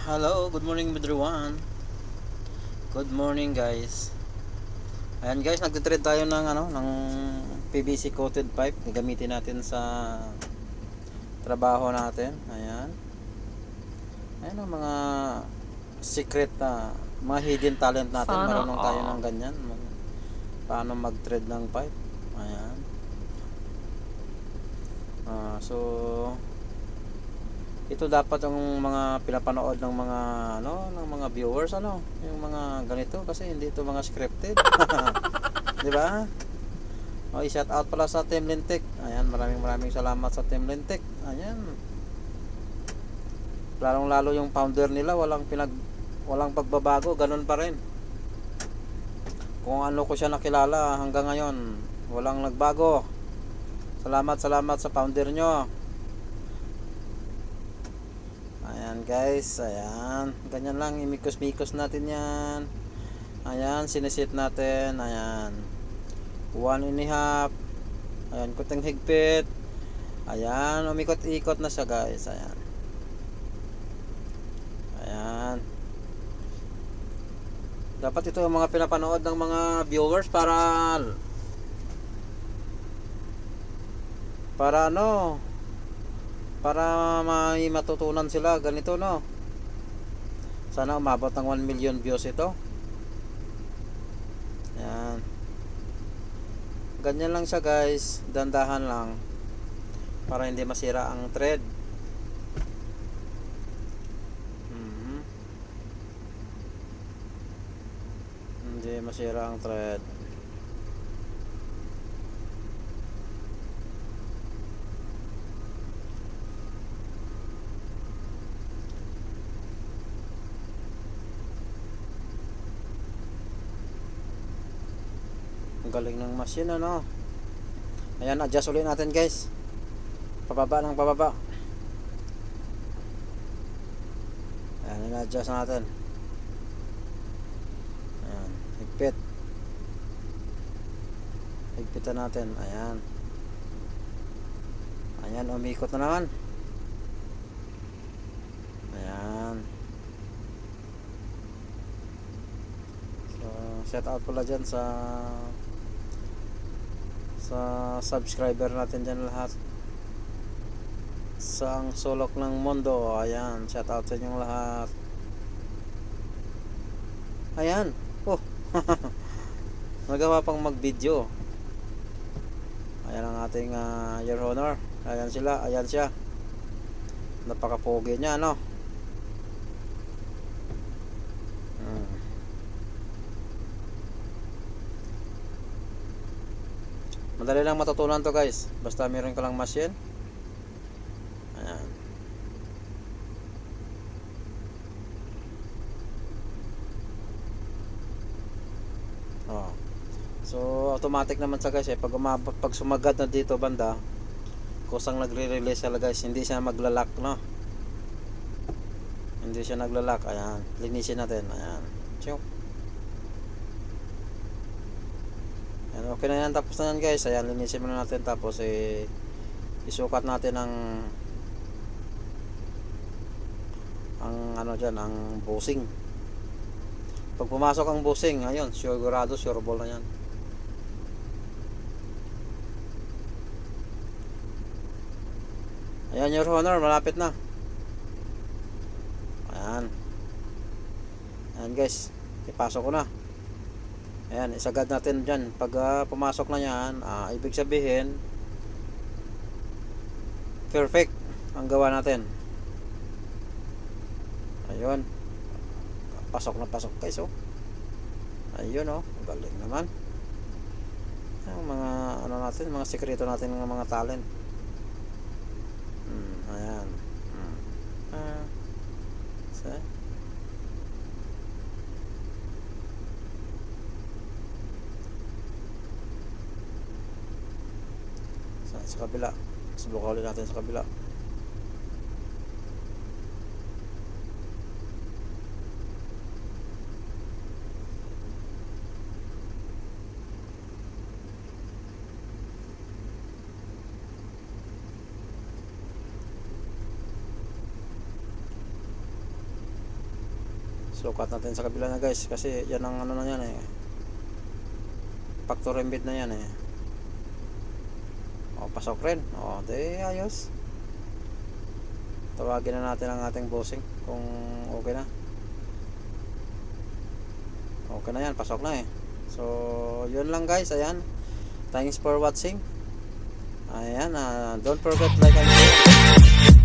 Hello, good morning everyone. Good morning guys. Ayan guys, nagtitrade tayo ng ng PVC coated pipe. Gagamitin natin sa trabaho natin. Ayan. Ayan ang mga secret na mga hidden talent natin. Sana Marunong tayo ng all. ganyan. Paano mag-thread ng pipe. Ayan. So ito dapat yung mga pinapanood ng mga ng mga viewers yung mga ganito kasi hindi ito mga scripted. 'Di ba? Oh, i-shout out pala sa Team Lintek. Ayan, maraming salamat sa Team Lintek. Ayan. Lalong-lalo yung founder nila, walang pagbabago, ganun pa rin. Kung ano ko siya nakilala hanggang ngayon, walang nagbago. Salamat sa founder nyo. Ayan guys, ayan. Ganyan lang, imikos-mikos natin yan. Ayan, sinisit natin. Ayan. 1.5. Ayan, kuting higpit. Ayan, umikot-ikot na siya guys. Ayan. Ayan. Dapat ito yung mga pinapanood ng mga viewers para para may matutunan sila ganito sana umabot ng 1 million views ito. Ayan, ganyan lang siya guys, dandahan lang para hindi masira ang thread. Hindi masira ang thread. Ang galing ng machine Ayan, adjust ulit natin guys, pababa ng pababa. Ayan, in-adjust natin. Ayan, higpitan natin. Ayan, ayan, umikot na naman. Ayan. So, shout out pala dyan sa subscriber natin dyan lahat sa ang sulok ng mundo. Ayan, shout out sa inyong lahat. Ayan, oh. Nagawa pang mag video. Ayan ang ating your honor. Ayan siya, napakapogi niya hmm. Madali lang matutunan to guys, basta meron ka lang machine. Ayan. Oh. So automatic naman sa guys pag sumagad na dito banda, kusang nagre-release siya guys, hindi siya maglalak hindi siya naglalak. Ayan, linisin natin. Ayan, Chuk. Ayan, okay na yan, tapos na yan guys. Ayan, linisin muna natin, tapos isukat natin ang dyan, ang bushing. Pag pumasok ang bushing, ayun, sigurado sure ball na yan. Ayan your honor, malapit na. Ayan. Ayan guys, ipasok ko na. Ayan, isagad natin dyan. Pag pumasok na yan, ibig sabihin perfect ang gawa natin. Ayun, pasok na pasok guys ayun galing naman. Ang mga natin, mga sekreto natin, ng mga talent. Ayan. So, sa kabila, subukan ulit natin sa kabila. Sukat natin sa kabila na guys, kasi yan ang ano na yan eh, factory embed na yan eh. O, pasok rin. O, di ayos. Tawagin na natin ang ating bossing kung okay na. Okay na yan, pasok na eh. So yun lang guys, ayan. Thanks for watching. Ayan, don't forget like and share.